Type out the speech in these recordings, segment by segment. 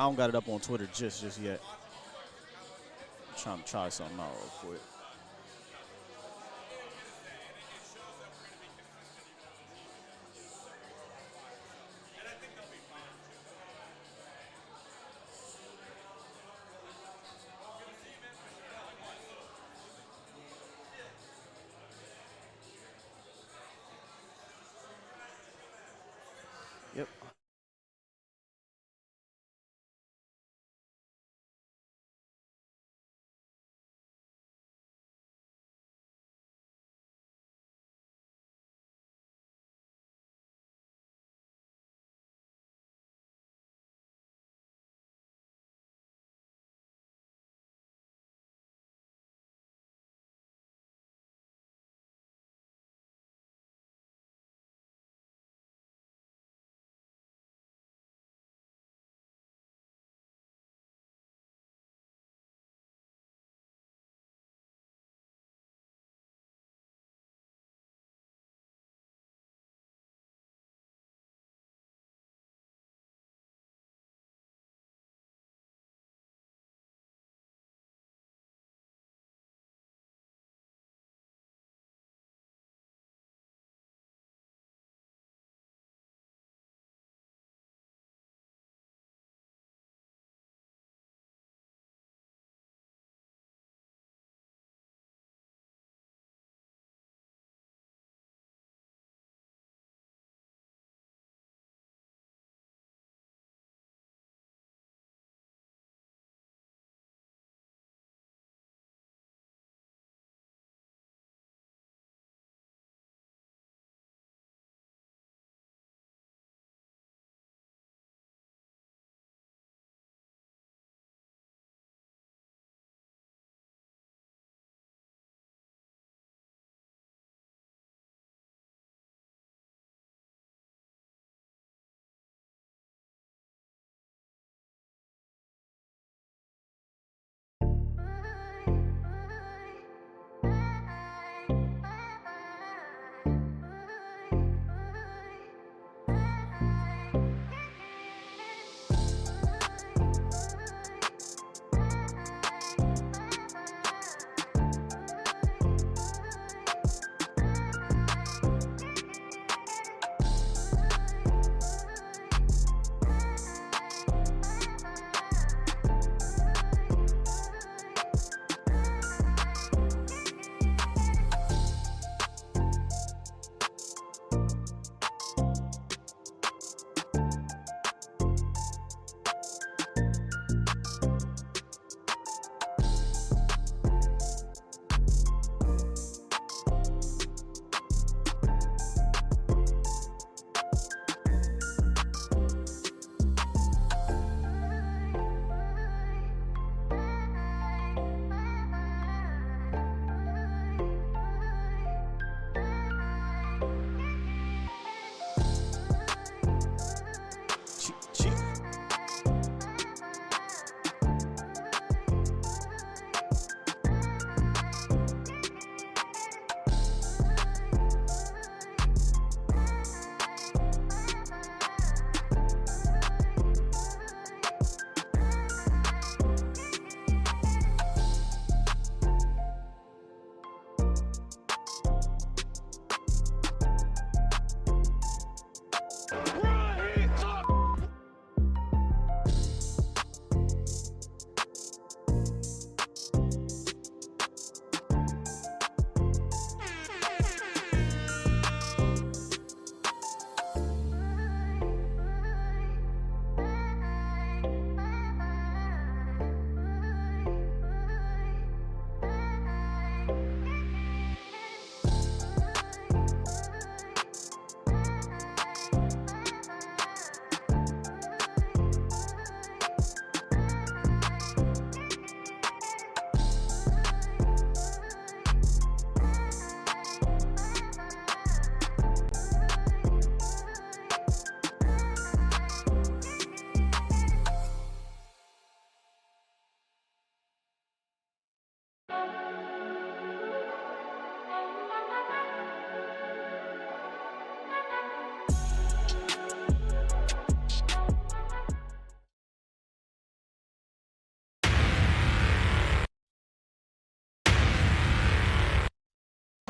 I don't got it up on Twitter just yet. I'm trying to try something out real quick. Yep.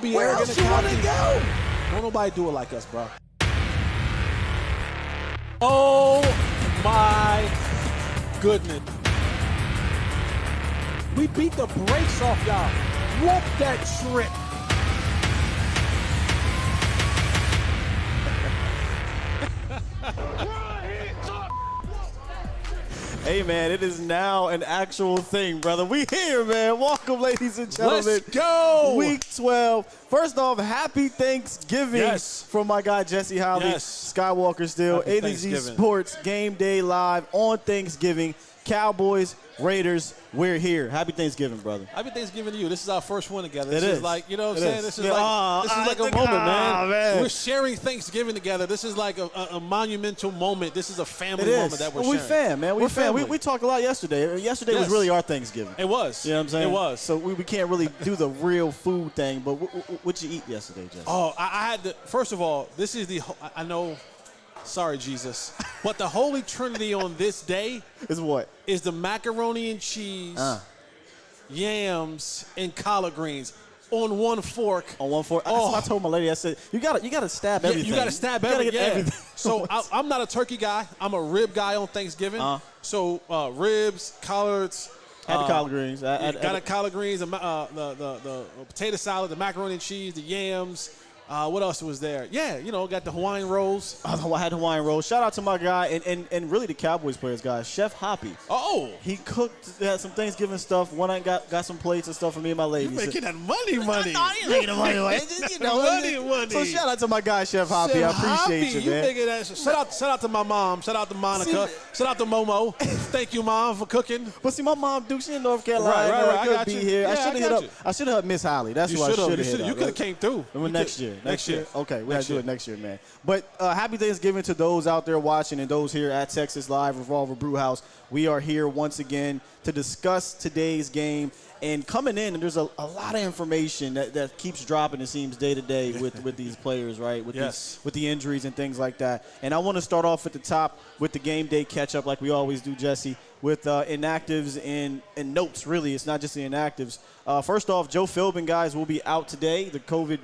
Be Where arrogant else and you want to cocky. go? Don't nobody do it like us, bro. Oh my goodness. We beat the brakes off y'all. Whoop that trip. Hey, man, it is now an actual thing, brother. We here, man. Welcome, ladies and gentlemen. Let's go. Week 12. First off, happy Thanksgiving Yes. from my guy, Jesse Holley. Yes. Skywalker still. Happy A to Z Thanksgiving. Sports Game Day Live on Thanksgiving. Cowboys, Raiders, we're here. Happy Thanksgiving, brother. Happy Thanksgiving to you. This is our first one together. It This is. is like, you know what I'm It saying? is. This is Yeah, like a moment, man. man. We're sharing Thanksgiving together. This is like a monumental moment. This is a family It is. moment that we're we sharing. fam, man. We're fam. family. We talked a lot yesterday. Yesterday was Yes. really our Thanksgiving. It was. You know what I'm saying? It was. So we can't really do the real food thing, but what you eat yesterday, Jesse? Oh, I had to. First of all, this is I know. Sorry, Jesus. But the Holy Trinity on this day Is what? is the macaroni and cheese, yams, and collard greens on one fork. On one fork. Oh. I told my lady, I said, you gotta stab everything. You got to stab You gotta everything. get Yeah. everything. So I'm not a turkey guy. I'm a rib guy on Thanksgiving. So ribs, collards. Had the collard greens. Got the collard greens, the potato salad, the macaroni and cheese, the yams. What else was there? Yeah, got the Hawaiian rolls. I had Hawaiian rolls. Shout out to my guy and really the Cowboys players, guys. Chef Hoppy. Oh. He cooked, had some Thanksgiving stuff. One night got some plates and stuff for me and my lady. Making that money. I ain't making the money. Money. So shout out to my guy, Chef Hoppy. Chef I appreciate Hoppy, you, man. making that. Shout out to my mom. Shout out to Monica. Shout out to Momo. Thank you, Mom, for cooking. But see, my mom, Duke, she in North Carolina. Right. I couldn't be here. Yeah, I should have hit Miss Holly. That's who I should have hit up. You could have came through. Next year. Okay, we have to do year. it next year, man. But happy Thanksgiving to those out there watching and those here at Texas Live Revolver Brew House. We are here once again to discuss today's game. And coming in, and there's a lot of information that keeps dropping, it seems, day to day with these players, right? With the injuries and things like that. And I want to start off at the top with the game day catch-up like we always do, Jesse, with inactives and notes, really. It's not just the inactives. First off, Joe Philbin, guys, will be out today. The COVID,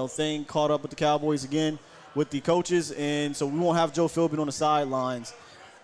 thing caught up with the Cowboys again with the coaches, and so we won't have Joe Philbin on the sidelines.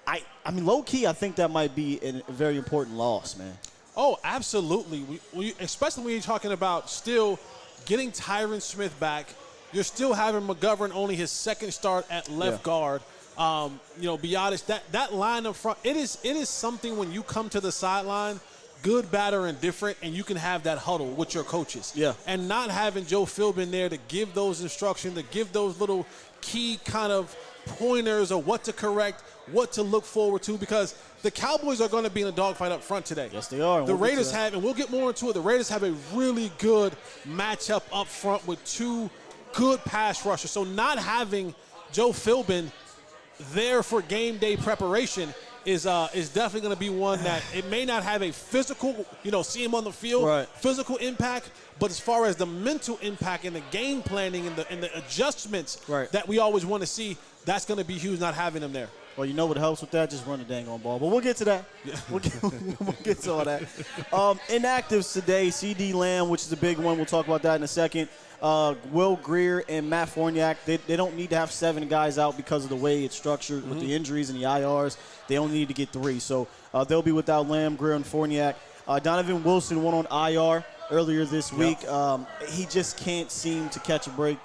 I mean, low-key, I think that might be a very important loss, man. Oh, absolutely. Especially when you're talking about still getting Tyron Smith back. You're still having McGovern only his second start at left guard. Biotis, that line up front, it is something when you come to the sideline, good, bad, or indifferent, and you can have that huddle with your coaches. Yeah. And not having Joe Philbin there to give those instructions, to give those little key kind of pointers of what to correct, what to look forward to, because the Cowboys are going to be in a dogfight up front today. Yes, they are. The Raiders have, and we'll get more into it, the Raiders have a really good matchup up front with two good pass rushers. So not having Joe Philbin there for game day preparation is definitely going to be one that it may not have a physical, see him on the field, physical impact, but as far as the mental impact and the game planning and the adjustments that we always want to see, that's going to be huge not having him there. Well, you know what helps with that? Just run the dang on ball. But we'll get to that. Yeah. We'll get to all that. Inactives today, CD Lamb, which is a big one. We'll talk about that in a second. Will Greer and Matt Forniak, they don't need to have 7 guys out because of the way it's structured with the injuries and the IRs. They only need to get 3. So they'll be without Lamb, Greer, and Forniak. Donovan Wilson went on IR earlier this week. He just can't seem to catch a break.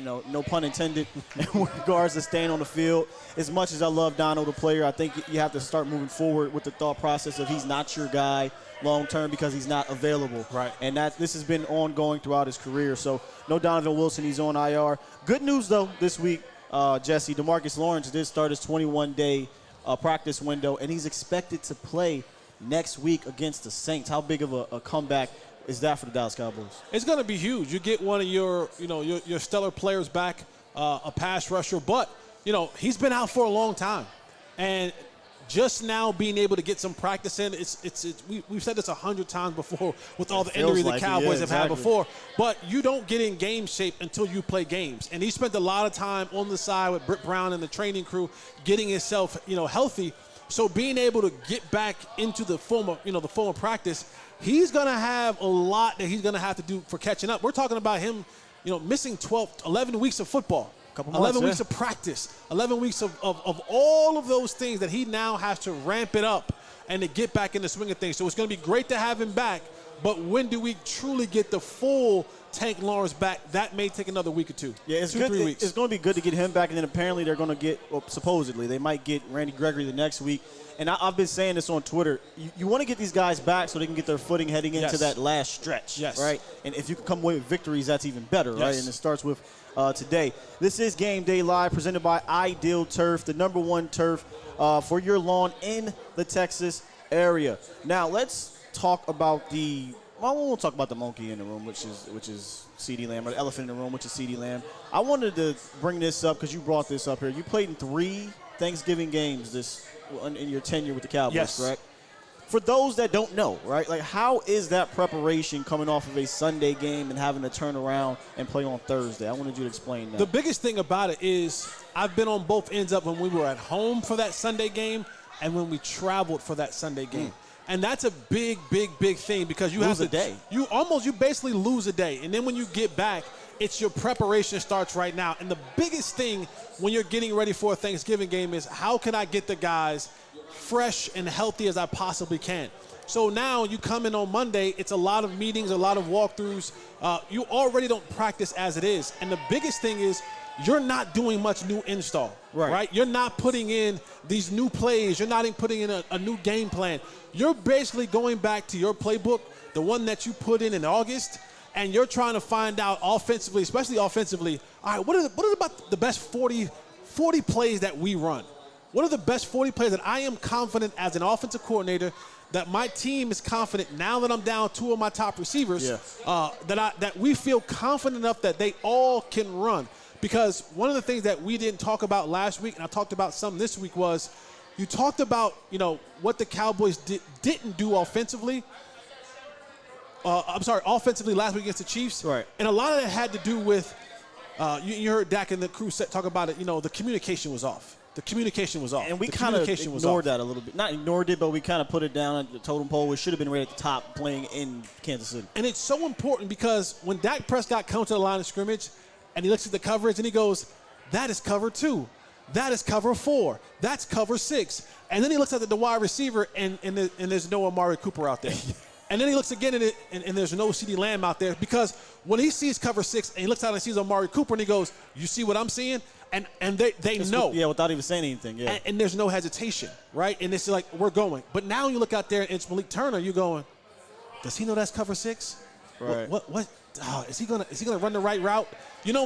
No pun intended, in regards to staying on the field. As much as I love Dono, the player, I think you have to start moving forward with the thought process of he's not your guy long term because he's not available. Right. And this has been ongoing throughout his career. So no Donovan Wilson, he's on IR. Good news, though, this week, Jesse, DeMarcus Lawrence did start his 21-day practice window, and he's expected to play next week against the Saints. How big of a comeback is that for the Dallas Cowboys? It's going to be huge. You get one of your stellar players back, a pass rusher, but he's been out for a long time, and just now being able to get some practice in, we've said this 100 times before with all the injuries the Cowboys have had before, but you don't get in game shape until you play games, and he spent a lot of time on the side with Britt Brown and the training crew getting himself healthy. So being able to get back into the form of practice, he's going to have a lot that he's going to have to do for catching up. We're talking about him, missing 11 weeks of football. 11 weeks of practice, 11 weeks of all of those things that he now has to ramp it up and to get back in the swing of things. So it's going to be great to have him back, but when do we truly get the full Tank Lawrence back? That may take another week or two. Yeah, it's 2-3 weeks. It's going to be good to get him back, and then apparently they're going to get, supposedly, they might get Randy Gregory the next week. And I've been saying this on Twitter. You want to get these guys back so they can get their footing heading into that last stretch, right? And if you can come away with victories, that's even better, right? And it starts with today. This is Game Day Live, presented by Ideal Turf, the #1 turf for your lawn in the Texas area. Now let's talk about we won't talk about the monkey in the room, which is CeeDee Lamb, or the elephant in the room, which is CeeDee Lamb. I wanted to bring this up because you brought this up here. You played in 3 Thanksgiving games in your tenure with the Cowboys, correct? For those that don't know, right, like how is that preparation coming off of a Sunday game and having to turn around and play on Thursday? I wanted you to explain that. The biggest thing about it is I've been on both ends up when we were at home for that Sunday game and when we traveled for that Sunday game. And that's a big, big, big thing because you lose have to, a day. You basically lose a day. And then when you get back, it's your preparation starts right now. And the biggest thing when you're getting ready for a Thanksgiving game is how can I get the guys fresh and healthy as I possibly can. So now you come in on Monday, it's a lot of meetings, a lot of walkthroughs. You already don't practice as it is. And the biggest thing is you're not doing much new install, right? You're not putting in these new plays. You're not putting in a new game plan. You're basically going back to your playbook, the one that you put in August, and you're trying to find out offensively, especially offensively, all right, what are about the best 40 plays that we run? What are the best 40 plays that I am confident as an offensive coordinator that my team is confident now that I'm down 2 of my top receivers, that we feel confident enough that they all can run? Because one of the things that we didn't talk about last week, and I talked about some this week, was you talked about, what the Cowboys didn't do offensively. Offensively last week against the Chiefs. Right. And a lot of that had to do with, you heard Dak and the crew talk about it, the communication was off. The communication was off. And we kind of ignored that a little bit. Not ignored it, but we kind of put it down at the totem pole. It should have been right at the top playing in Kansas City. And it's so important because when Dak Prescott comes to the line of scrimmage and he looks at the coverage and he goes, that is cover 2. That is cover 4. That's cover 6. And then he looks at the wide receiver and there's no Amari Cooper out there. And then he looks again and there's no CeeDee Lamb out there because when he sees cover 6 and he looks out and sees Amari Cooper and he goes, you see what I'm seeing? And they know. Yeah, without even saying anything, yeah. And there's no hesitation, right? And it's like, we're going. But now you look out there and it's Malik Turner, you're going, does he know that's cover 6? Right. What? Oh, is he gonna run the right route?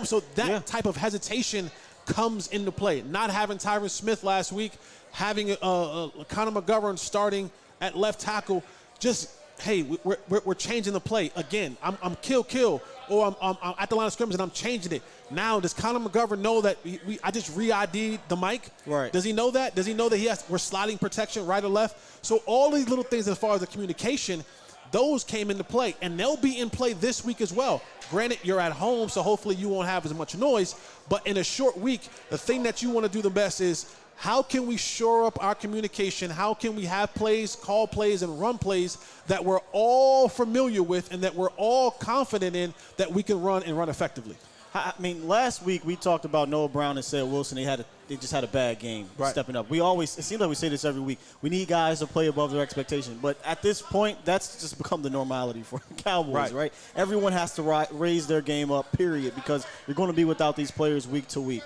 So that type of hesitation comes into play. Not having Tyron Smith last week, having Connor McGovern starting at left tackle, just, hey, we're changing the play. Again, I'm kill, or I'm at the line of scrimmage and I'm changing it. Now, does Connor McGovern know that I just re-ID'd the mic? Right. Does he know that? Does he know that we're sliding protection right or left? So all these little things as far as the communication, those came into play, and they'll be in play this week as well. Granted, you're at home, so hopefully you won't have as much noise, but in a short week, the thing that you want to do the best is how can we shore up our communication? How can we have plays, call plays, and run plays that we're all familiar with and that we're all confident in that we can run and run effectively? I mean, last week we talked about Noah Brown and Seth Wilson. They just had a bad game stepping up. It seems like we say this every week. We need guys to play above their expectation. But at this point, that's just become the normality for the Cowboys, right? Everyone has to raise their game up, period, because you're going to be without these players week to week.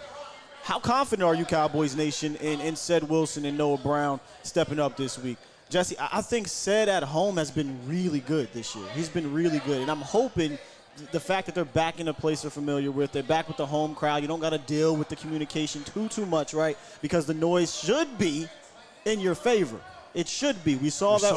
How confident are you, Cowboys Nation, in Seth Wilson and Noah Brown stepping up this week? Jesse, I think Seth at home has been really good this year. He's been really good, and I'm hoping the fact that they're back in a place they're familiar with, they're back with the home crowd. You don't got to deal with the communication too much, right? Because the noise should be in your favor. It should be. We saw that.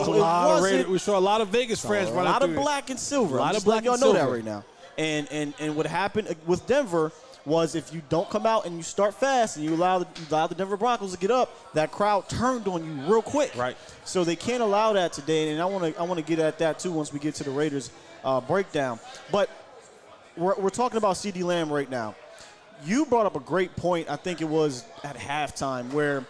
We saw a lot of Vegas fans running. A lot of black and silver. A lot of black and silver. Y'all know silver. that right now. And what happened with Denver was if you don't come out and you start fast and you allow the Denver Broncos to get up, that crowd turned on you real quick. Right. So they can't allow that today. And I want to get at that too once we get to the Raiders breakdown. But we're talking about CeeDee Lamb right now. You brought up a great point, I think it was at halftime, where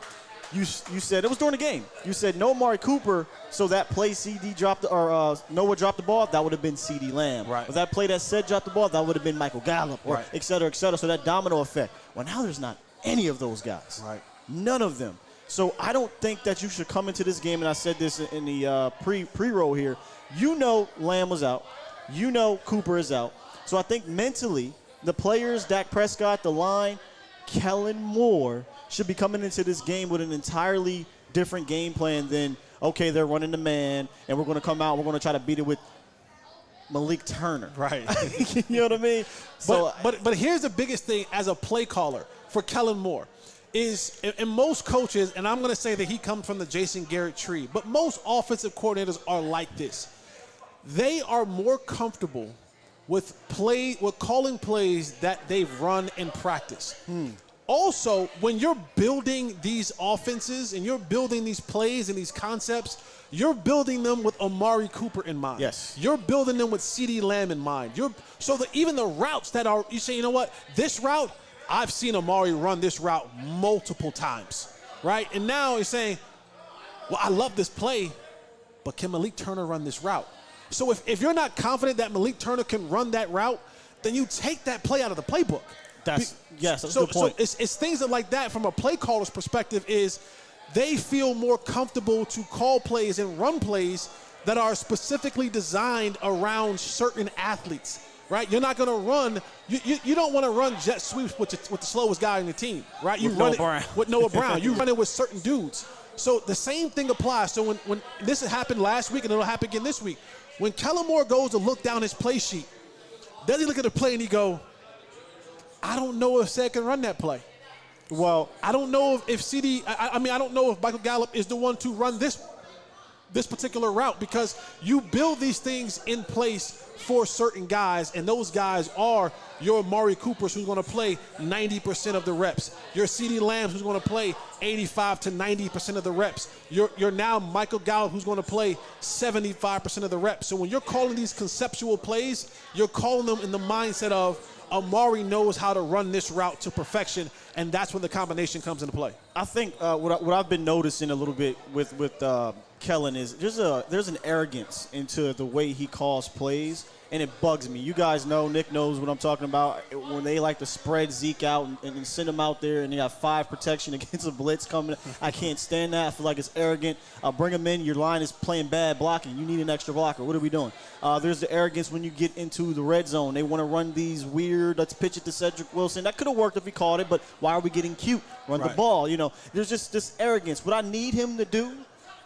you said, it was during the game, you said no Amari Cooper, so that play CD dropped, or Noah dropped the ball, that would have been CD Lamb. Right. If that play that said dropped the ball, that would have been Michael Gallup, or right. et cetera, so that domino effect. Well, now there's not any of those guys. Right. None of them. So I don't think that you should come into this game, and I said this in the pre-roll here, you know Lamb was out. You know Cooper is out. So I think mentally, the players, Dak Prescott, the line, Kellen Moore, should be coming into this game with an entirely different game plan than, okay, they're running the man, and we're going to come out, we're going to try to beat it with Malik Turner. Right. You know what I mean? So, but here's the biggest thing as a play caller for Kellen Moore is, and most coaches, and I'm going to say that he comes from the Jason Garrett tree, but most offensive coordinators are like this. They are more comfortable with calling plays that they've run in practice. Also, when you're building these offenses and you're building these plays and these concepts, you're building them with Amari Cooper in mind. Yes. You're building them with CeeDee Lamb in mind. So that even the routes that are, you say, you know what, this route, I've seen Amari run this route multiple times, right? And now you're saying, well, I love this play, but can Malik Turner run this route? So if you're not confident that Malik Turner can run that route, then you take that play out of the playbook. that's a good point. So it's things that like that from a play caller's perspective is they feel more comfortable to call plays and run plays that are specifically designed around certain athletes, right? You're not going to run you don't want to run jet sweeps with the slowest guy in the team, right? You run it with Noah Brown. You run it with certain dudes. So the same thing applies. So when this happened last week and it'll happen again this week, when Kellen Moore goes to look down his play sheet, does he look at the play and he go, I don't know if Seth can run that play. Well, I don't know if CD, I don't know if Michael Gallup is the one to run this particular route, because you build these things in place for certain guys, and those guys are your Amari Coopers, who's going to play 90% of the reps, your CeeDee Lambs, who's going to play 85 to 90% of the reps, you're now Michael Gallup, who's going to play 75% of the reps. So when you're calling these conceptual plays, you're calling them in the mindset of Amari knows how to run this route to perfection, and that's when the combination comes into play. I think what I've been noticing a little bit with Kellen is there's an arrogance into the way he calls plays, and it bugs me. You guys know, Nick knows what I'm talking about, when they like to spread Zeke out and send him out there, and they have 5 protection against a blitz coming. I can't stand that. I feel like it's arrogant. Bring him in. Your line is playing bad blocking. You need an extra blocker. What are we doing? There's the arrogance when you get into the red zone. They want to run these weird, let's pitch it to Cedric Wilson. That could have worked if he called it, but why are we getting cute? Run the ball. You know, there's just this arrogance. What I need him to do,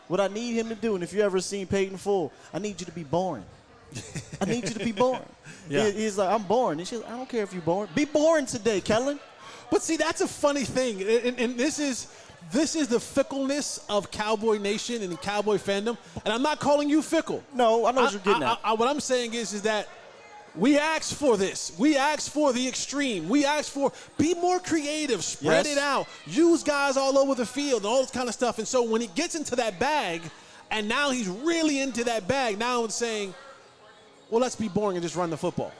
and if you ever seen Peyton Full, I need you to be boring. I need you to be boring. Yeah. He's like, I'm boring. And she's like, I don't care if you're boring. Be boring today, Kellen. But see, that's a funny thing, and this is the fickleness of Cowboy Nation and Cowboy fandom. And I'm not calling you fickle. No, I know what you're getting at. What I'm saying is that we asked for this. We asked for the extreme. We asked for be more creative, spread it out, use guys all over the field, and all this kind of stuff. And so when he gets into that bag, and now he's really into that bag, now it's saying, well, let's be boring and just run the football.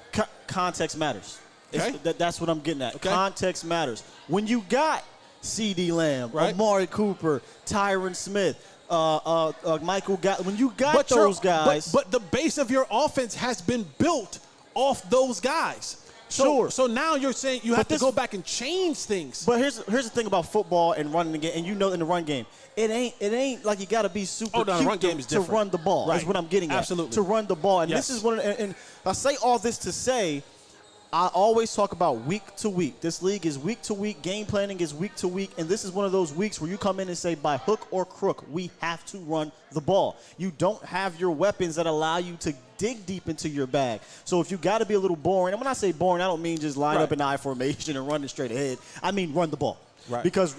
Context matters. Okay. That's what I'm getting at. Okay. Context matters. When you got CeeDee Lamb, Amari Cooper, Tyron Smith, Michael Gallup, when you got those guys. But the base of your offense has been built off those guys. So now you're saying you have to go back and change things. But here's the thing about football and running the game, and you know in the run game, it ain't like you got to be super cute to run the ball. That's what I'm getting at. Absolutely. To run the ball. And this is one and I say all this to say, I always talk about week to week. This league is week to week. Game planning is week to week. And this is one of those weeks where you come in and say, by hook or crook, we have to run the ball. You don't have your weapons that allow you to dig deep into your bag. So if you got to be a little boring, and when I say boring, I don't mean just line up in I formation and running straight ahead. I mean run the ball. Right. Because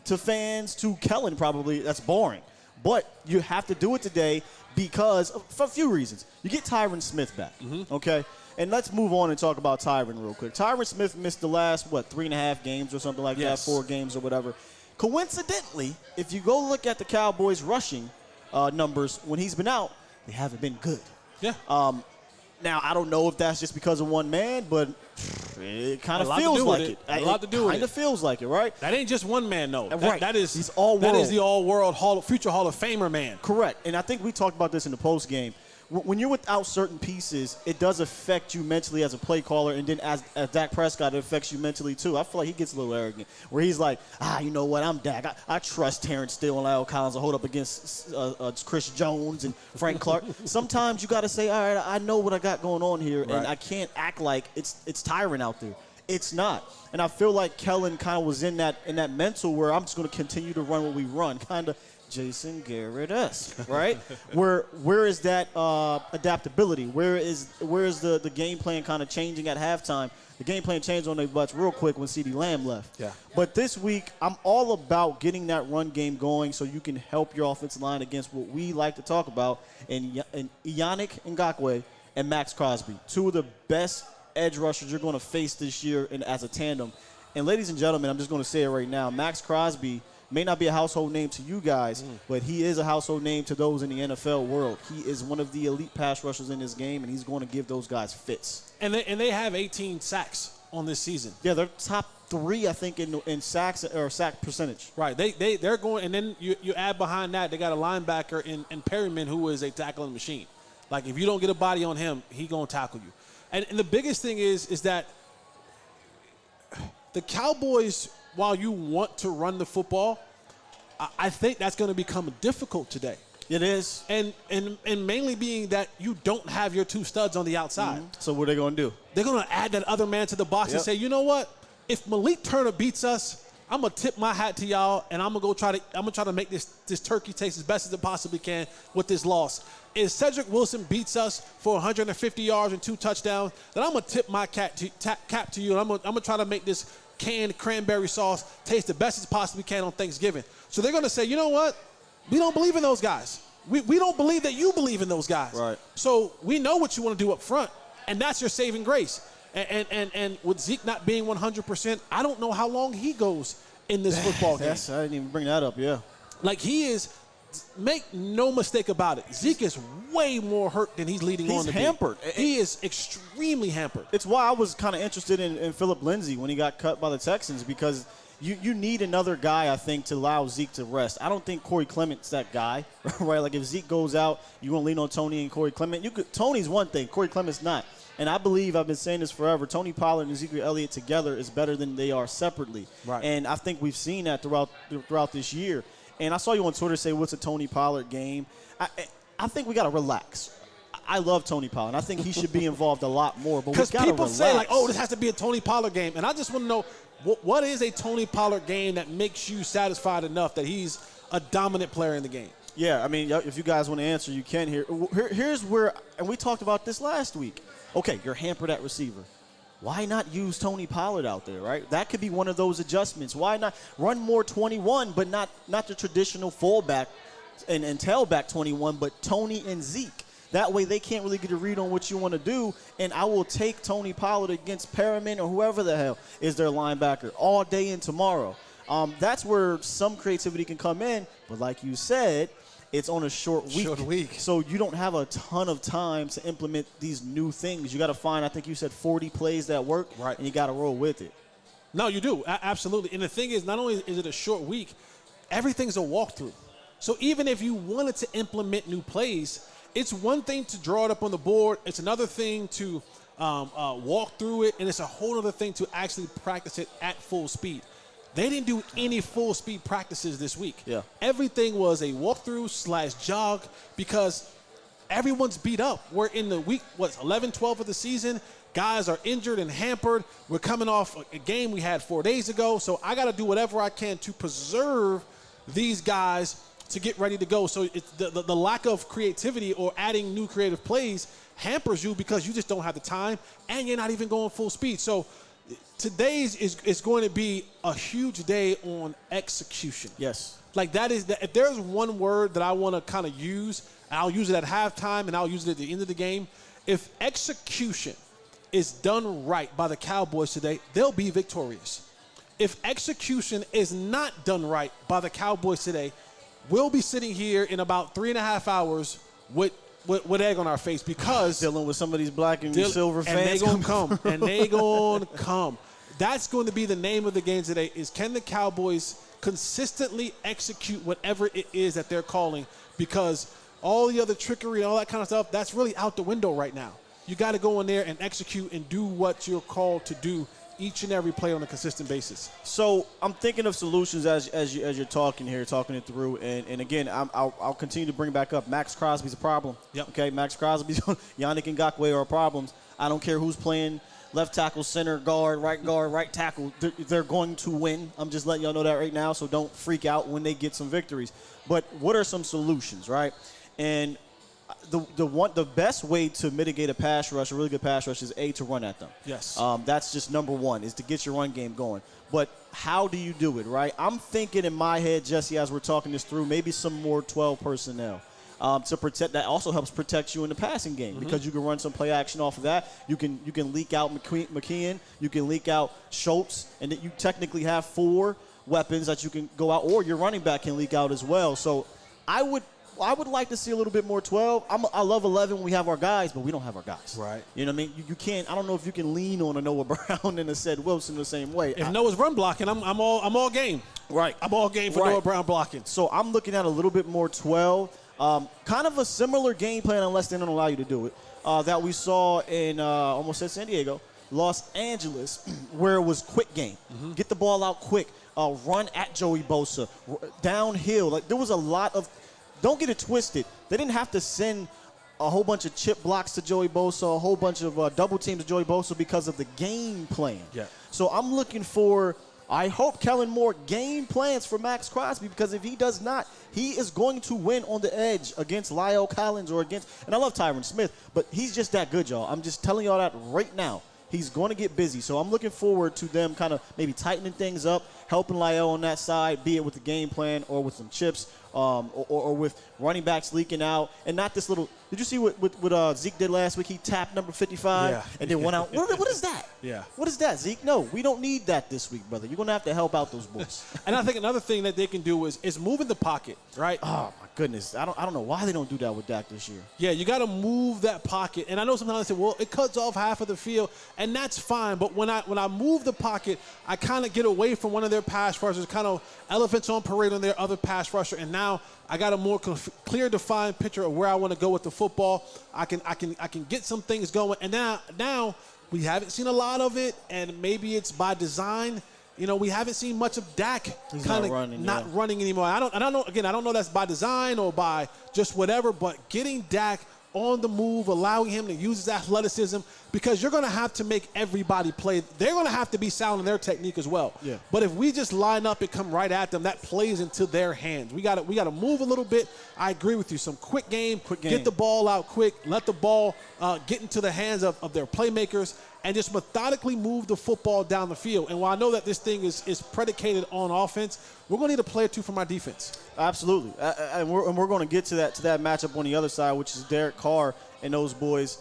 to fans, to Kellen probably, that's boring. But you have to do it today because for a few reasons. You get Tyron Smith back, okay? And let's move on and talk about Tyron real quick. Tyron Smith missed the last, 3.5 games or something like that, 4 games or whatever. Coincidentally, if you go look at the Cowboys' rushing numbers when he's been out, they haven't been good. Yeah. Now, I don't know if that's just because of one man, but it kind of feels like it. A lot to do with it. Kind of feels like it, right? That ain't just one man, though. Right. That is He's all-world. That is the all-world future Hall of Famer man. Correct. And I think we talked about this in the post game. When you're without certain pieces, it does affect you mentally as a play caller, and then as Dak Prescott, it affects you mentally too. I feel like he gets a little arrogant, where he's like, you know what, I'm Dak. I trust Terrence Steele and Lyle Collins to hold up against Chris Jones and Frank Clark. Sometimes you got to say, all right, I know what I got going on here, and I can't act like it's tiring out there. It's not. And I feel like Kellen kind of was in that mental where I'm just going to continue to run what we run, kind of Jason Garrett-esque, right? where is that adaptability? Where is the game plan kind of changing at halftime? The game plan changed on their butts real quick when CeeDee Lamb left. Yeah. But this week, I'm all about getting that run game going so you can help your offensive line against what we like to talk about in Yannick Ngakoue and Max Crosby, two of the best edge rushers you're going to face this year as a tandem. And ladies and gentlemen, I'm just going to say it right now, Max Crosby may not be a household name to you guys, but he is a household name to those in the NFL world. He is one of the elite pass rushers in this game, and he's going to give those guys fits. And they have 18 sacks on this season. Yeah, they're top 3, I think, in sacks or sack percentage. Right. They're going, and then you add behind that, they got a linebacker in Perryman who is a tackling machine. Like, if you don't get a body on him, he going to tackle you. And the biggest thing is that the Cowboys, while you want to run the football, I think that's going to become difficult today. It is. And mainly being that you don't have your 2 studs on the outside. So what are they going to do? They're going to add that other man to the box and say, you know what? If Malik Turner beats us, I'm going to tip my hat to y'all, and I'm going to try to make this turkey taste as best as it possibly can with this loss. If Cedric Wilson beats us for 150 yards and 2 touchdowns, then I'm going to tip my cap to you, and I'm going to try to make this canned cranberry sauce taste the best as possibly can on Thanksgiving. So they're going to say, you know what? We don't believe in those guys. We don't believe that you believe in those guys. Right. So we know what you want to do up front, and that's your saving grace. And with Zeke not being 100%, I don't know how long he goes in this football game. I didn't even bring that up, yeah. Like, he is, make no mistake about it, Zeke is way more hurt than he's leading on to be. He's hampered. He is extremely hampered. It's why I was kind of interested in Philip Lindsay when he got cut by the Texans, because you need another guy, I think, to allow Zeke to rest. I don't think Corey Clement's that guy, right? Like, if Zeke goes out, you're going to lean on Tony and Corey Clement. Tony's one thing, Corey Clement's not. And I believe, I've been saying this forever, Tony Pollard and Ezekiel Elliott together is better than they are separately. Right. And I think we've seen that throughout this year. And I saw you on Twitter say, what's a Tony Pollard game? I think we got to relax. I love Tony Pollard. I think he should be involved a lot more. But because people say, like, oh, this has to be a Tony Pollard game. And I just want to know, what is a Tony Pollard game that makes you satisfied enough that he's a dominant player in the game? Yeah, I mean, if you guys want to answer, you can. Here's where, and we talked about this last week. Okay, you're hampered at receiver. Why not use Tony Pollard out there, right? That could be one of those adjustments. Why not run more 21, but not the traditional fullback and tailback 21, but Tony and Zeke. That way they can't really get a read on what you want to do, and I will take Tony Pollard against Perriman or whoever the hell is their linebacker all day and tomorrow. That's where some creativity can come in, but like you said, it's on a short week. So you don't have a ton of time to implement these new things. You got to find, I think you said 40 plays that work, right, and you got to roll with it. No, you do. Absolutely. And the thing is, not only is it a short week, everything's a walkthrough. So even if you wanted to implement new plays, it's one thing to draw it up on the board. It's another thing to walk through it, and it's a whole other thing to actually practice it at full speed. They didn't do any full speed practices this week. Yeah. Everything was a walkthrough / jog because everyone's beat up. We're in the week, 11, 12 of the season. Guys are injured and hampered. We're coming off a game we had 4 days ago. So I got to do whatever I can to preserve these guys to get ready to go. So it's the lack of creativity or adding new creative plays hampers you because you just don't have the time and you're not even going full speed. So today's is going to be a huge day on execution. Yes. Like if there's one word that I want to kind of use, and I'll use it at halftime and I'll use it at the end of the game. If execution is done right by the Cowboys today, they'll be victorious. If execution is not done right by the Cowboys today, we'll be sitting here in about 3.5 hours with with egg on our face because dealing with some of these black and silver fans. And they gonna come. And they gonna come. That's going to be the name of the game today is can the Cowboys consistently execute whatever it is that they're calling, because all the other trickery and all that kind of stuff, that's really out the window right now. You got to go in there and execute and do what you're called to do each and every play on a consistent basis. So I'm thinking of solutions as you're talking here, talking it through. And again, I'll continue to bring back up Max Crosby's a problem. Yep. Okay, Max Crosby, Yannick Ngakoue are problems. I don't care who's playing left tackle, center, guard, right tackle. They're going to win. I'm just letting y'all know that right now, so don't freak out when they get some victories. But what are some solutions, right? And the best way to mitigate a pass rush, a really good pass rush, is to run at them. Yes. That's just number one, is to get your run game going. But how do you do it, right? I'm thinking in my head, Jesse, as we're talking this through, maybe some more 12 personnel. To protect, that also helps protect you in the passing game because you can run some play action off of that. You can leak out McKeon, you can leak out Schultz, and that you technically have 4 weapons that you can go out, or your running back can leak out as well. So I would like to see a little bit more 12. I love 11 when we have our guys, but we don't have our guys. Right. You know what I mean? You can't. I don't know if you can lean on a Noah Brown and a Ced Wilson the same way. If Noah's run blocking, I'm all game. Right. I'm all game for Noah Brown blocking. So I'm looking at a little bit more 12. Kind of a similar game plan, unless they don't allow you to do it, that we saw in, almost said San Diego, Los Angeles, where it was quick game. Get the ball out quick. Run at Joey Bosa. Downhill. Like, there was a lot of, don't get it twisted. They didn't have to send a whole bunch of chip blocks to Joey Bosa, a whole bunch of double teams to Joey Bosa because of the game plan. Yeah. So I'm looking for, I hope Kellen Moore game plans for Max Crosby, because if he does not, he is going to win on the edge against Lyle Collins or against, and I love Tyron Smith, but he's just that good, y'all. I'm just telling y'all that right now. He's going to get busy. So I'm looking forward to them kind of maybe tightening things up, helping Lyle on that side, be it with the game plan or with some chips, or with running backs leaking out, and not this little. Did you see what Zeke did last week? He tapped number 55 and then went out. What is that? Yeah. What is that, Zeke? No, we don't need that this week, brother. You're going to have to help out those boys. And I think another thing that they can do is move in the pocket, right? Oh my goodness, I don't know why they don't do that with Dak this year. Yeah, you got to move that pocket. And I know sometimes they say, well, it cuts off half of the field, and that's fine. But when I move the pocket, I kind of get away from one of their pass rushers, kind of elephants on parade on their other pass rusher, and now I got a more clear, defined picture of where I want to go with the football. I can get some things going, and now we haven't seen a lot of it, and maybe it's by design. You know, we haven't seen much of Dak kind of not running anymore. I don't know that's by design or by just whatever, but getting Dak on the move, allowing him to use his athleticism, because you're going to have to make everybody play. They're going to have to be sound in their technique as well. Yeah. But if we just line up and come right at them, that plays into their hands. We got to move a little bit. I agree with you. Some quick game. Get the ball out quick. Let the ball get into the hands of their playmakers, and just methodically move the football down the field. And while I know that this thing is predicated on offense, we're going to need a play or two from our defense. Absolutely. And we're going to get to that matchup on the other side, which is Derek Carr and those boys.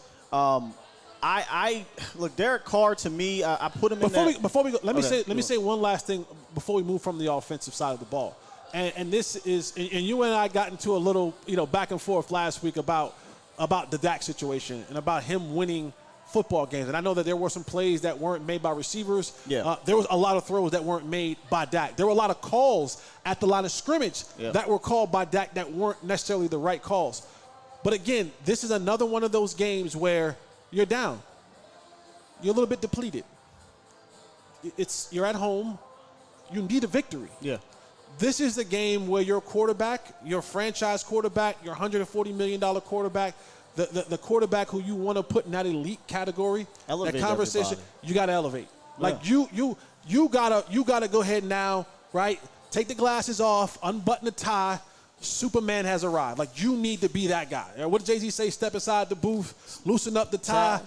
I look, Derek Carr, to me, I put him before we go, let me say one last thing before we move from the offensive side of the ball. And this is, and you and I got into a little, back and forth last week about the Dak situation and about him winning football games. And I know that there were some plays that weren't made by receivers. Yeah. There was a lot of throws that weren't made by Dak. There were a lot of calls at the line of scrimmage that were called by Dak that weren't necessarily the right calls. But again, this is another one of those games where you're down. You're a little bit depleted. You're at home. You need a victory. Yeah. This is the game where your quarterback, your franchise quarterback, your $140 million quarterback, the quarterback who you want to put in that elite category, elevate that conversation, everybody. You got to elevate. Like you gotta go ahead now, right? Take the glasses off, unbutton the tie. Superman has arrived. Like, you need to be that guy. What did Jay-Z say? Step inside the booth, loosen up the tie.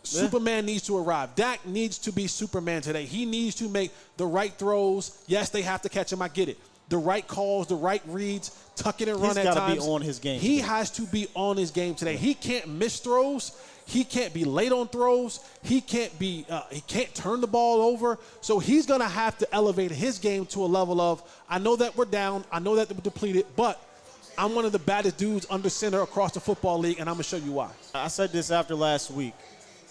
Superman needs to arrive. Dak needs to be Superman today. He needs to make the right throws. Yes, they have to catch him. I get it. The right calls, the right reads, tuck it and run at times. He's got to be on his game. He has to be on his game today. He can't miss throws. He can't be late on throws. He can't turn the ball over. So he's going to have to elevate his game to a level of, I know that we're down. I know that we're depleted, but I'm one of the baddest dudes under center across the football league, and I'm going to show you why. I said this after last week.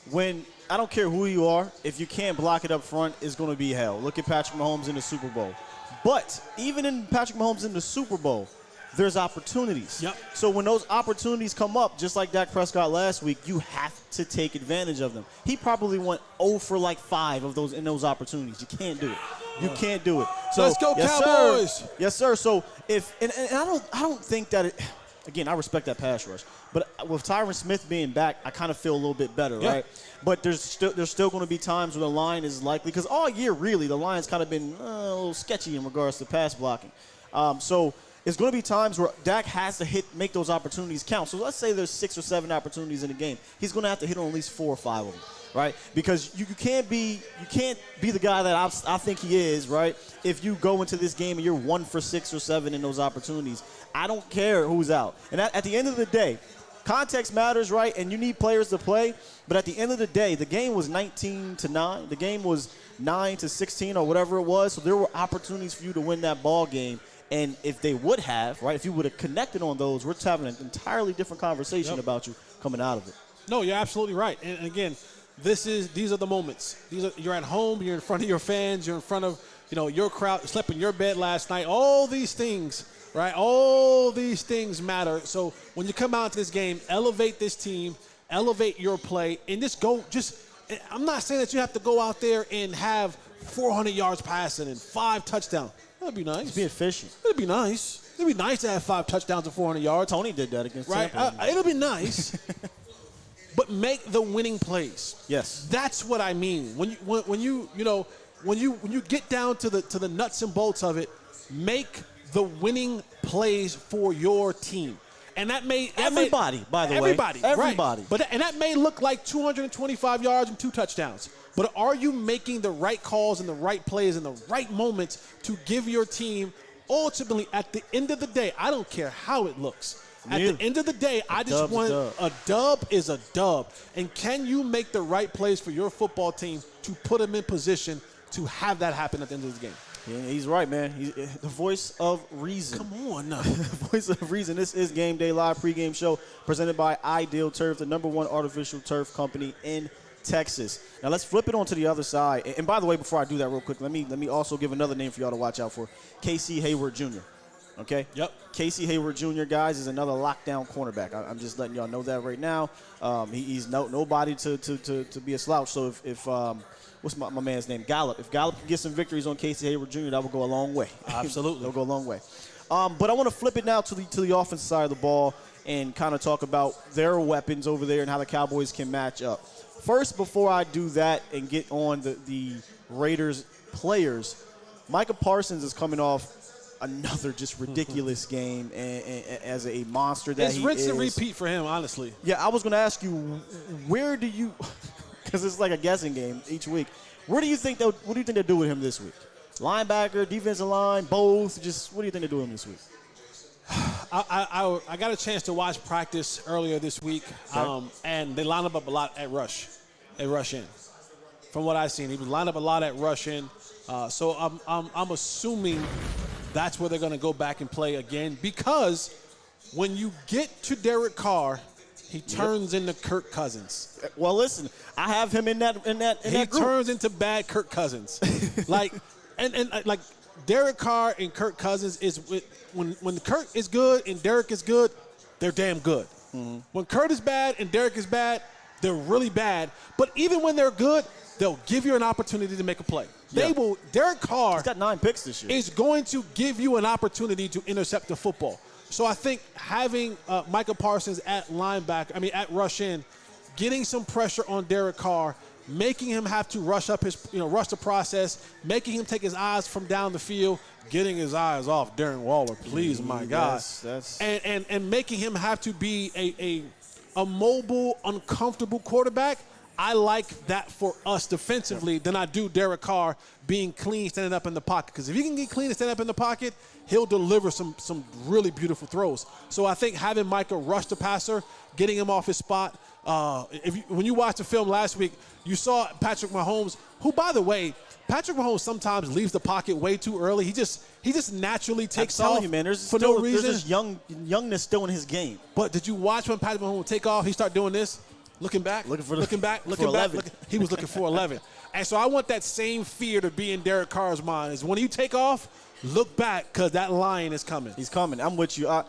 When I don't care who you are, if you can't block it up front, it's going to be hell. Look at Patrick Mahomes in the Super Bowl. But even in Patrick Mahomes in the Super Bowl, there's opportunities. Yep. So when those opportunities come up, just like Dak Prescott last week, you have to take advantage of them. He probably went 0 for like 5 of those in those opportunities. You can't do it. You can't do it. So Let's go, yes, Cowboys. Sir. Yes, sir. So if and I don't think that it. Again, I respect that pass rush, but with Tyron Smith being back, I kind of feel a little bit better, right? But there's still going to be times where the line is likely, because all year really the line's kind of been a little sketchy in regards to pass blocking. So it's going to be times where Dak has to make those opportunities count. So let's say there's 6 or 7 opportunities in the game. He's going to have to hit on at least 4 or 5 of them, right? Because you can't be the guy that I think he is, right? If you go into this game and you're 1 for 6 or 7 in those opportunities, I don't care who's out. And at the end of the day, context matters, right? And you need players to play. But at the end of the day, the game was 19-9. The game was 9-16 or whatever it was. So there were opportunities for you to win that ball game. And if they would have, right, if you would have connected on those, we're having an entirely different conversation about you coming out of it. No, you're absolutely right. And again, these are the moments. You're at home, you're in front of your fans, you're in front of, your crowd, you slept in your bed last night. All these things, right? All these things matter. So when you come out to this game, elevate this team, elevate your play, and I'm not saying that you have to go out there and have 400 yards passing and 5 touchdowns. That'd be nice. Be efficient. It'd be nice. It'd be nice to have 5 touchdowns and 400 yards. Tony did that against Tampa. It'll be nice. But make the winning plays. Yes. That's what I mean. When you get down to the nuts and bolts of it, make the winning plays for your team. And everybody, by the way. Everybody. Everybody. Right. And that may look like 225 yards and 2 touchdowns. But are you making the right calls and the right plays in the right moments to give your team, ultimately, at the end of the day, I don't care how it looks. At the end of the day, I just want a dub is a dub. And can you make the right plays for your football team to put them in position to have that happen at the end of the game? Yeah, he's right, man. He's the voice of reason. Come on now. Voice of reason. This is Game Day Live pregame show presented by Ideal Turf, the #1 artificial turf company in Texas. Now let's flip it on to the other side. And by the way, before I do that real quick, let me also give another name for y'all to watch out for. Casey Hayward Jr. Okay? Yep. Casey Hayward Jr., guys, is another lockdown cornerback. I'm just letting y'all know that right now. He's nobody to be a slouch. So if what's my man's name? Gallup. If Gallup can get some victories on Casey Hayward Jr., that will go a long way. Absolutely. That'll go a long way. But I want to flip it now to the offensive side of the ball and kind of talk about their weapons over there and how the Cowboys can match up. First, before I do that and get on the Raiders players, Micah Parsons is coming off another just ridiculous game and as a monster that he is. It's rinse and repeat for him, honestly. Yeah, I was going to ask you, where do you – because it's like a guessing game each week. What do you think they'll do with him this week? Linebacker, defensive line, both? Just what do you think they'll do with him this week? I got a chance to watch practice earlier this week, and they line up a lot at rush in. From what I've seen, he was lined up a lot at rush in. So I'm assuming that's where they're going to go back and play again, because when you get to Derek Carr, he turns into Kirk Cousins. Well, listen, I have him in that He group. turns into bad Kirk Cousins. like Derek Carr and Kirk Cousins is when Kirk is good and Derek is good, they're damn good. Mm-hmm. When Kirk is bad and Derek is bad, they're really bad. But even when they're good, they'll give you an opportunity to make a play. Yeah. Derek Carr, he's got 9 picks this year, is going to give you an opportunity to intercept the football. So I think having Micah Parsons at rush in, getting some pressure on Derek Carr, making him have to rush the process, making him take his eyes from down the field, getting his eyes off Darren Waller, please, my God. And making him have to be a mobile, uncomfortable quarterback. I like that for us defensively than I do Derek Carr being clean, standing up in the pocket. Because if he can get clean and stand up in the pocket, he'll deliver some really beautiful throws. So I think having Micah rush the passer, getting him off his spot. When you watched the film last week, you saw Patrick Mahomes, who, by the way, Patrick Mahomes sometimes leaves the pocket way too early. He just naturally takes I'm telling off you, man, there's for still, no reason. There's this youngness still in his game. But did you watch when Patrick Mahomes would take off? He start doing this, looking back, looking back. He was looking for 11. And so I want that same fear to be in Derek Carr's mind. Is when you take off, look back because that lion is coming. He's coming. I'm with you.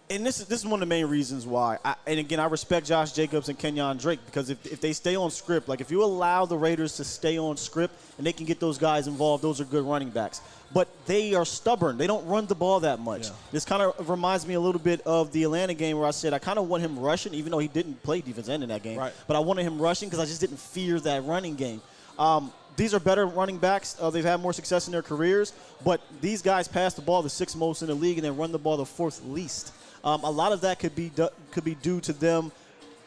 And this is one of the main reasons why. And again, I respect Josh Jacobs and Kenyon Drake because if they stay on script, like if you allow the Raiders to stay on script and they can get those guys involved, those are good running backs. But they are stubborn. They don't run the ball that much. Yeah. This kind of reminds me a little bit of the Atlanta game where I said I kind of want him rushing, even though he didn't play defense end in that game. Right. But I wanted him rushing because I just didn't fear that running game. These are better running backs. They've had more success in their careers. But these guys pass the ball the 6th most in the league and then run the ball the 4th least. A lot of that could be due to them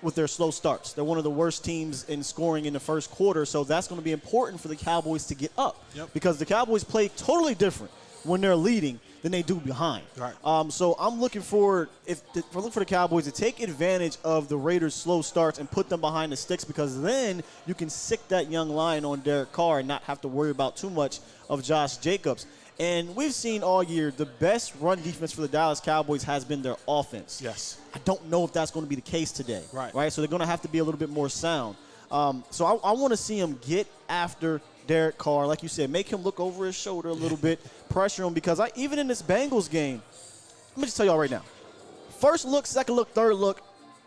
with their slow starts. They're one of the worst teams in scoring in the first quarter, so that's going to be important for the Cowboys to get up because the Cowboys play totally different when they're leading than they do behind. Right. So I'm looking for the Cowboys to take advantage of the Raiders' slow starts and put them behind the sticks because then you can sick that young lion on Derek Carr and not have to worry about too much of Josh Jacobs. And we've seen all year the best run defense for the Dallas Cowboys has been their offense. Yes. I don't know if that's going to be the case today. Right. So they're going to have to be a little bit more sound. So I want to see him get after Derek Carr. Like you said, make him look over his shoulder a little bit, pressure him because even in this Bengals game, let me just tell y'all right now, first look, second look, third look,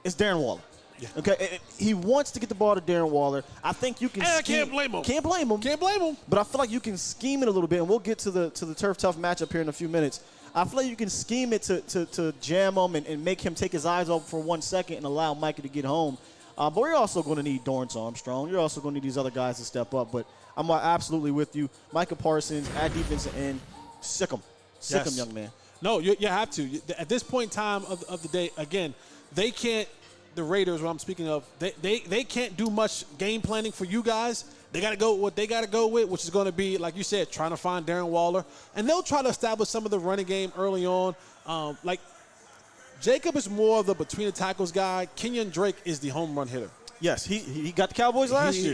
it's Darren Waller. Yeah. Okay, he wants to get the ball to Darren Waller. I think you can. And I can't blame him. Can't blame him. But I feel like you can scheme it a little bit, and we'll get to the turf tough matchup here in a few minutes. I feel like you can scheme it to jam him and make him take his eyes off for 1 second and allow Micah to get home. But we're also going to need Dorrance Armstrong. You're also going to need these other guys to step up. But I'm absolutely with you. Micah Parsons at defensive end, sick him, young man. No, you have to. At this point in time of the day, again, they can't. The Raiders, what I'm speaking of, they can't do much game planning for you guys. They got to go what they got to go with, which is going to be, like you said, trying to find Darren Waller. And they'll try to establish some of the running game early on. Like Jacob is more of the between the tackles guy. Kenyon Drake is the home run hitter. Yes, he got the Cowboys last year.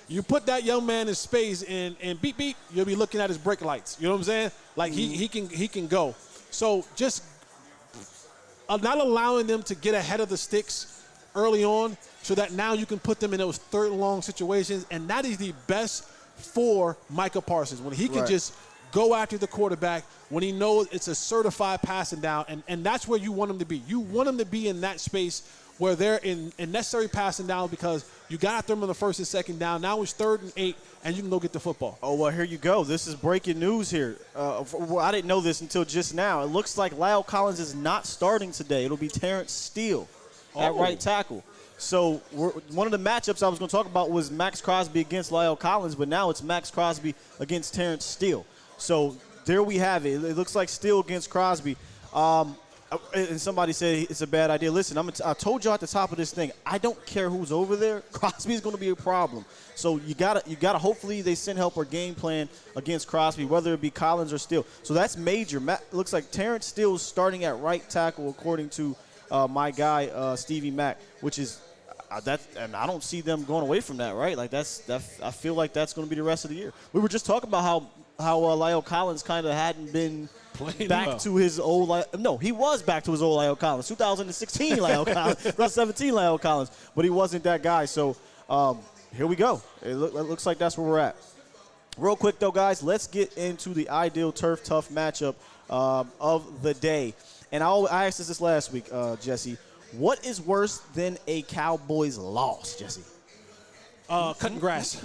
You put that young man in space and beep, beep, you'll be looking at his brake lights. You know what I'm saying? Like he can go. So just not allowing them to get ahead of the sticks early on so that now you can put them in those third and long situations. And that is the best for Micah Parsons, when he can just go after the quarterback, when he knows it's a certified passing down. And that's where you want him to be. You want him to be in that space where they're in necessary passing down because you got them on the first and second down. Now it's 3rd and 8, and you can go get the football. Oh, well, here you go. This is breaking news here. I didn't know this until just now. It looks like La'el Collins is not starting today. It'll be Terrence Steele at right tackle. So one of the matchups I was going to talk about was Max Crosby against La'el Collins, but now it's Max Crosby against Terrence Steele. So there we have it. It looks like Steele against Crosby. And somebody said it's a bad idea. Listen, I told you at the top of this thing, I don't care who's over there. Crosby's going to be a problem. So you gotta hopefully they send help or game plan against Crosby, whether it be Collins or Steele. So that's major. Looks like Terrence Steele is starting at right tackle according to my guy Stevie Mack, which is and I don't see them going away from that, right? Like I feel like that's going to be the rest of the year. We were just talking about how La'el Collins kind of hadn't been back to his old – no, he was back to his old La'el Collins. 2016 La'el Collins, 2017 La'el Collins. But he wasn't that guy. So here we go. It looks like that's where we're at. Real quick, though, guys, let's get into the ideal turf tough matchup of the day. And I asked this last week, Jesse. What is worse than a Cowboys loss, Jesse? Cutting grass.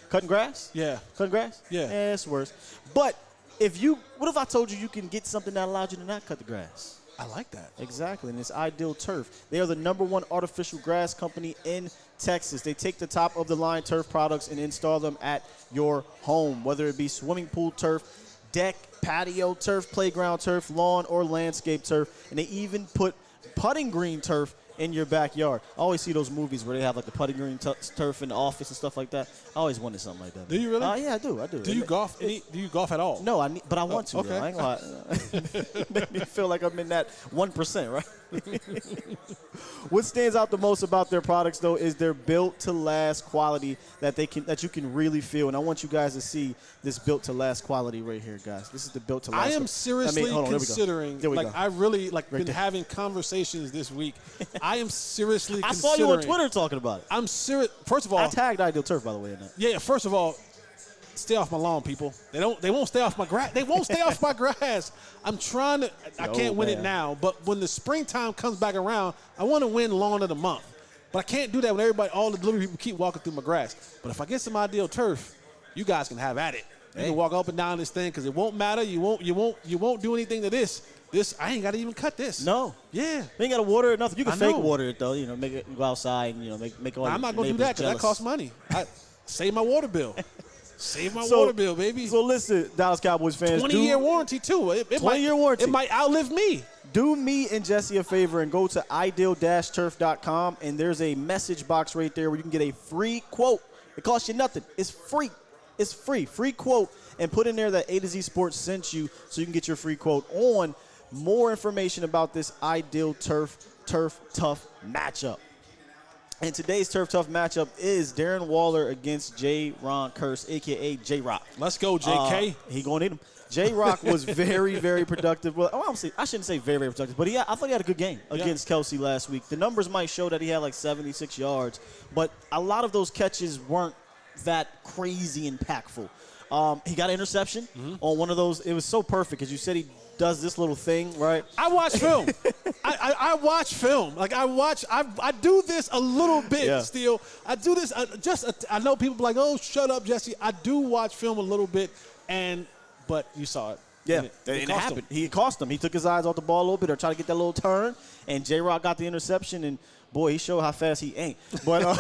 Cutting grass? Yeah. Cutting grass? Yeah. It's worse. But what if I told you can get something that allowed you to not cut the grass? I like that. Exactly, and it's Ideal Turf. They are the #1 artificial grass company in Texas. They take the top-of-the-line turf products and install them at your home, whether it be swimming pool turf, deck, patio turf, playground turf, lawn, or landscape turf. And they even put putting green turf in your backyard. I always see those movies where they have like the putting green turf in the office and stuff like that. I always wanted something like that. Do you really? Yeah, I do. Do you golf? Do you golf at all? No, but I want to. Okay. Though. I ain't gonna lie. Make me feel like I'm in that 1%, right? What stands out the most about their products, though, is their built-to-last quality that you can really feel. And I want you guys to see this built-to-last quality right here, guys. This is the built-to-last. I am seriously considering, I really been having conversations this week. I am seriously considering. I saw you on Twitter talking about it. I'm serious. First of all, I tagged Ideal Turf, by the way, in that. Yeah, first of all, stay off my lawn, people. They won't stay off my grass. They won't stay off my grass. I'm trying to. I can't win it now, but when the springtime comes back around, I want to win lawn of the month. But I can't do that when all the delivery people keep walking through my grass. But if I get some Ideal Turf, you guys can have at it. You can walk up and down this thing because it won't matter. You won't do anything to this. This I ain't got to even cut this. No. Yeah. You ain't got to water it, nothing. You can fake water it, though. Make it go outside and, make all I'm not going to do that because that costs money. I save my water bill. Save my water bill, baby. So listen, Dallas Cowboys fans. 20-year warranty, too. 20-year warranty. It might outlive me. Do me and Jesse a favor and go to ideal-turf.com, and there's a message box right there where you can get a free quote. It costs you nothing. It's free. It's free. Free quote. And put in there that A to Z Sports sent you so you can get your free quote on more information about this Ideal Turf Tough matchup. And today's Turf Tough matchup is Darren Waller against J-Ron Curse, a.k.a. J-Rock. Let's go, JK. He going to need him. J-Rock was very, very productive. Well, I shouldn't say very, very productive, but I thought he had a good game against Kelce last week. The numbers might show that he had like 76 yards, but a lot of those catches weren't that crazy impactful. He got an interception on one of those. It was so perfect because you said he does this little thing, right? I watch film. I watch film. I do this a little bit still. I do this I know people be like, oh, shut up, Jesse. I do watch film a little bit, but you saw it. Yeah, it happened. He cost him. He took his eyes off the ball a little bit or tried to get that little turn, and J-Rock got the interception, and boy, he showed how fast he ain't. But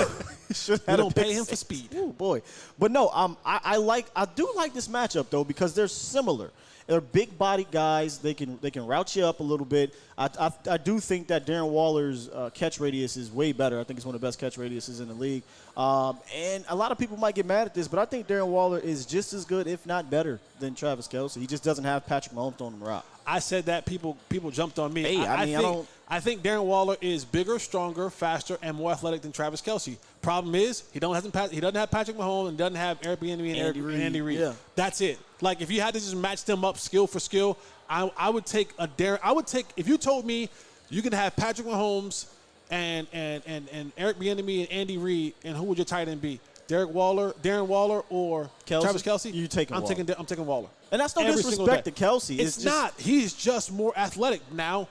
we don't pay him for speed. Ooh, boy. But no, I do like this matchup though because they're similar. They're big body guys. They can route you up a little bit. I do think that Darren Waller's catch radius is way better. I think it's one of the best catch radiuses in the league. And a lot of people might get mad at this, but I think Darren Waller is just as good, if not better, than Travis Kelce. He just doesn't have Patrick Mahomes throwing him around. I said that people jumped on me. Hey, I think Darren Waller is bigger, stronger, faster, and more athletic than Travis Kelce. Problem is, he doesn't have Patrick Mahomes and doesn't have Airbnb and Andy Reid. Yeah. That's it. Like if you had to just match them up skill for skill, I would take a Darren. I would take if you told me you can have Patrick Mahomes and Eric Bieniemy and Andy Reid, and who would your tight end be? Darren Waller, or Kelce? Travis Kelce? You taking Waller. I'm taking Waller. And that's no disrespect to Kelce. It's not. He's just more athletic. Now,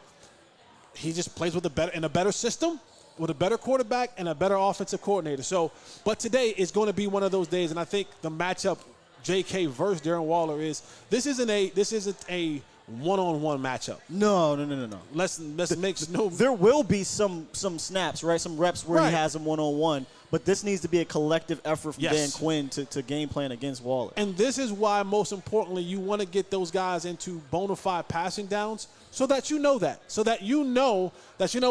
he just plays with a better system, with a better quarterback, and a better offensive coordinator. So, but today is going to be one of those days, and I think the matchup, JK versus Darren Waller, this isn't a one-on-one matchup. No. Let's make no. There will be some snaps, right? Some reps where he has him one-on-one, but this needs to be a collective effort from Dan Quinn to game plan against Waller. And this is why, most importantly, you want to get those guys into bona fide passing downs so that you know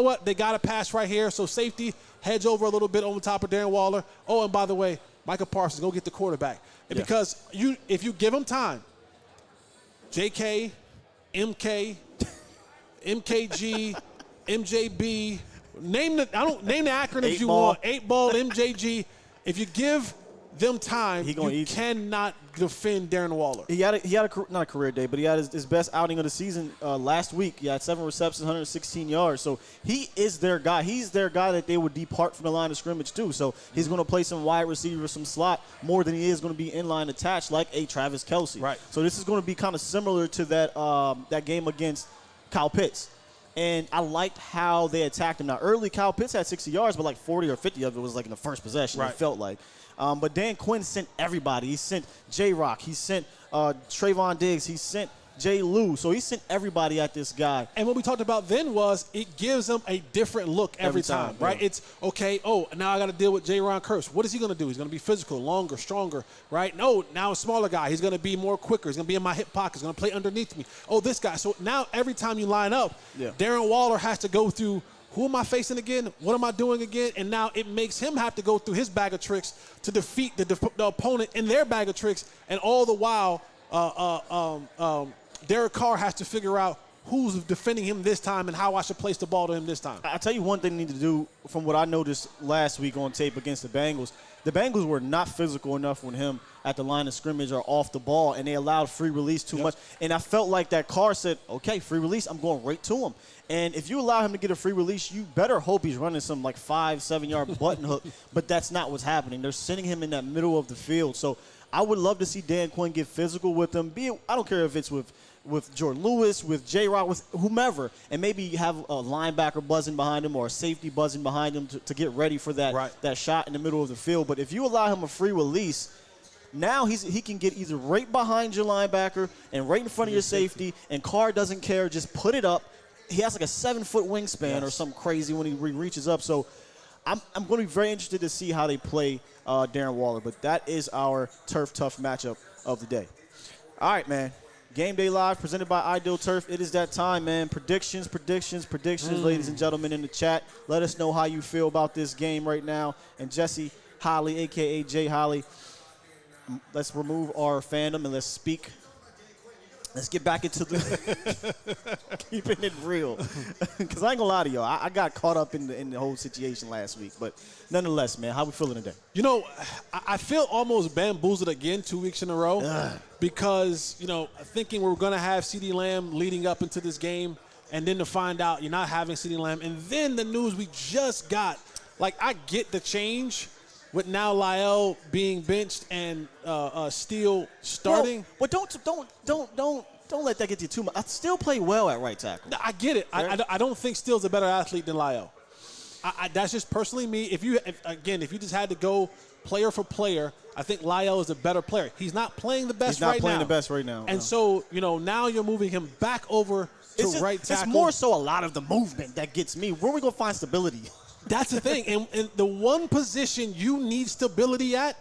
what, they got to pass right here. So safety hedge over a little bit on top of Darren Waller. Oh, and by the way, Micah Parsons, go get the quarterback. And because if you give him time, JK, MK, MKG, MJB, name the acronyms you want. 8-ball, MJG. If you give them time, you cannot defend Darren Waller. He had not a career day, but he had his best outing of the season last week. He had 7 receptions, 116 yards. So he is their guy. He's their guy that they would depart from the line of scrimmage too. So he's going to play some wide receiver, some slot more than he is going to be in line attached like a Travis Kelce. Right. So this is going to be kind of similar to that game against Kyle Pitts. And I liked how they attacked him. Now, early Kyle Pitts had 60 yards, but like 40 or 50 of it was like in the first possession, it felt like. But Dan Quinn sent everybody. He sent J-Rock. He sent Trayvon Diggs. He sent Jay Lou. So he sent everybody at this guy. And what we talked about then was it gives them a different look every time, right? It's, okay, now I got to deal with J-Ron Curse. What is he going to do? He's going to be physical, longer, stronger, right? No, now a smaller guy. He's going to be more quicker. He's going to be in my hip pocket. He's going to play underneath me. Oh, this guy. So now every time you line up, Darren Waller has to go through, who am I facing again? What am I doing again? And now it makes him have to go through his bag of tricks to defeat the opponent in their bag of tricks. And all the while, Derek Carr has to figure out who's defending him this time and how I should place the ball to him this time. I'll tell you one thing they need to do from what I noticed last week on tape against the Bengals. The Bengals were not physical enough with him at the line of scrimmage or off the ball, and they allowed free release too much. And I felt like that Carr said, okay, free release, I'm going right to him. And if you allow him to get a free release, you better hope he's running some like 5-7 yard button hook, but that's not what's happening. They're sending him in that middle of the field. So I would love to see Dan Quinn get physical with him. I don't care if it's with Jordan Lewis, with J-Rock, with whomever, and maybe have a linebacker buzzing behind him or a safety buzzing behind him to get ready for that shot in the middle of the field. But if you allow him a free release, now he can get either right behind your linebacker and right in front of your safety, and Carr doesn't care, just put it up. He has like a 7-foot wingspan or something crazy when he reaches up. So I'm going to be very interested to see how they play Darren Waller. But that is our Turf Tough matchup of the day. All right, man. Game Day Live presented by Ideal Turf. It is that time, man. Predictions, ladies and gentlemen in the chat. Let us know how you feel about this game right now. And Jesse Holley, a.k.a. Jay Holley, let's remove our fandom and let's speak. Let's get back into keeping it real. Because I ain't going to lie to y'all. I got caught up in the whole situation last week. But nonetheless, man, how we feeling today? You know, I feel almost bamboozled again 2 weeks in a row because, thinking we're going to have CeeDee Lamb leading up into this game, and then to find out you're not having CeeDee Lamb, and then the news we just got. Like, I get the change with now Lyle being benched and Steele starting. But don't let that get you too much. I still play well at right tackle. I get it. I don't think Steele's a better athlete than Lyle. That's just personally me. If you just had to go player for player, I think Lyle is a better player. He's not playing the best right now. He's not playing the best right now. And so, now you're moving him back over to right tackle. It's more so a lot of the movement that gets me. Where are we going to find stability? That's the thing. And the one position you need stability at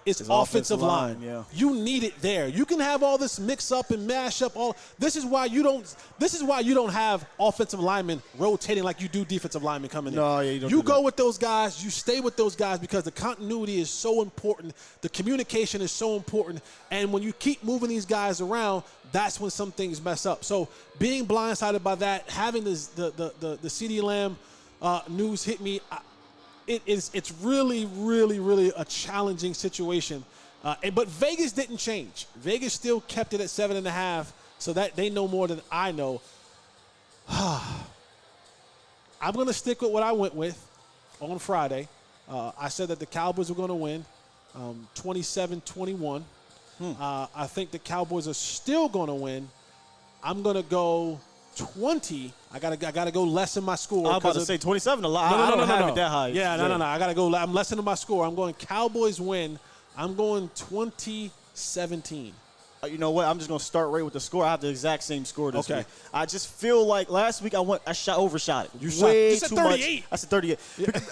is offensive line. Yeah. You need it there. You can have all this mix up and mash up all. This is why you don't have offensive linemen rotating like you do defensive linemen coming in. No, yeah, you don't. You go with those guys, you stay with those guys because the continuity is so important. The communication is so important. And when you keep moving these guys around, that's when some things mess up. So being blindsided by that, having the CeeDee Lamb news hit me. It's really, really, really a challenging situation. But Vegas didn't change. Vegas still kept it at 7.5, so that they know more than I know. I'm going to stick with what I went with on Friday. I said that the Cowboys were going to win 27-21. I think the Cowboys are still going to win. I'm going to go 20. I gotta go less than my score. I'm about to say 27 a lot. No, I don't have it that high. Yeah, no. I gotta go. I'm less than my score. I'm going Cowboys win. I'm going 20-17. You know what? I'm just gonna start right with the score. I have the exact same score this week. I just feel like last week I overshot it. You way said too 38. much. I said 38.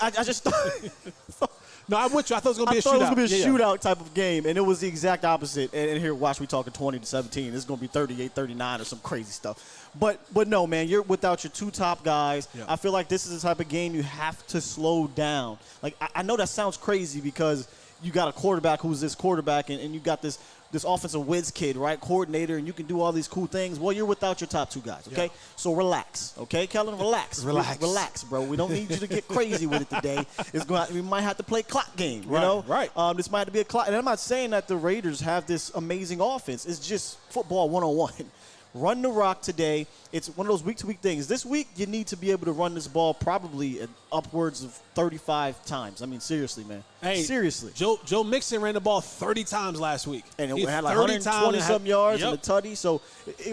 I just thought. No, I'm with you. I thought it was going to be a shootout. I thought it was going to be a shootout type of game, and it was the exact opposite. And here, watch, we talking 20-17. It's going to be 38-39 or some crazy stuff. But no, man, you're without your two top guys. Yeah. I feel like this is the type of game you have to slow down. Like, I know that sounds crazy because you got a quarterback who's this quarterback, and you got this offensive whiz kid, right, coordinator, and you can do all these cool things. Well, you're without your top two guys, okay? Yeah. So relax, okay, Kellen? Relax. Relax, bro. We don't need you to get crazy with it today. We might have to play clock game, you know? Right. This might have to be a clock. And I'm not saying that the Raiders have this amazing offense. It's just football 101. Run the rock today. It's one of those week-to-week things. This week, you need to be able to run this ball probably upwards of 35 times. I mean, seriously, man. Hey, seriously. Joe Mixon ran the ball 30 times last week. And it had like 120-some yards and a tutty. So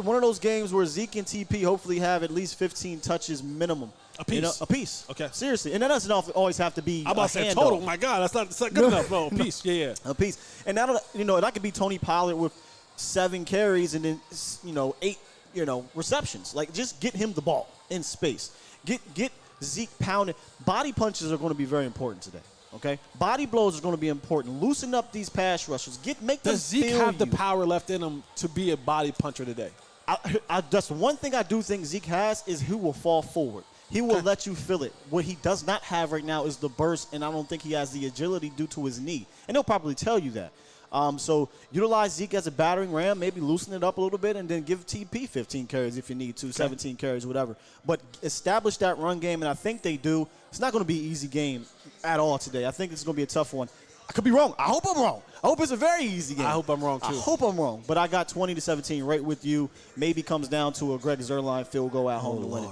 one of those games where Zeke and TP hopefully have at least 15 touches minimum. A piece. You know, a piece. Okay. Seriously. And that doesn't always have to be I'm about to say total. My God, that's not good enough. No, a piece. Yeah. A piece. And that could be Tony Pollard with 7 carries and then 8 receptions. Like, just get him the ball in space. Get Zeke pounded. Body punches are going to be very important today. Okay, body blows are going to be important. Loosen up these pass rushers. Make them. Does Zeke have the power left in him to be a body puncher today? That's one thing I do think Zeke has is he will fall forward. He will let you feel it. What he does not have right now is the burst, and I don't think he has the agility due to his knee. And he'll probably tell you that. So utilize Zeke as a battering ram, maybe loosen it up a little bit, and then give TP 15 carries if you need to, 17 carries, whatever. But establish that run game, and I think they do. It's not going to be an easy game at all today. I think it's going to be a tough one. I could be wrong. I hope I'm wrong. I hope it's a very easy game. I hope I'm wrong, too. I hope I'm wrong. But I got 20-17 right with you. Maybe comes down to a Greg Zuerlein field goal at home to win it.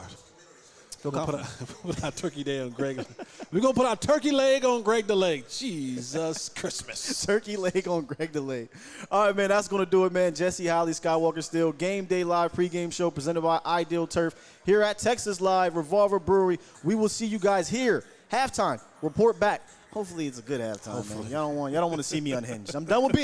We're going to put our turkey day on Greg. We're going to put our turkey leg on Greg the Leg. Jesus Christmas. Turkey leg on Greg the Leg. All right, man, that's going to do it, man. Jesse, Holley, Skywalker Steel, Game Day Live pregame show presented by Ideal Turf here at Texas Live, Revolver Brewery. We will see you guys here. Halftime. Report back. Hopefully it's a good halftime, man. Y'all don't want to see me unhinged. I'm done with being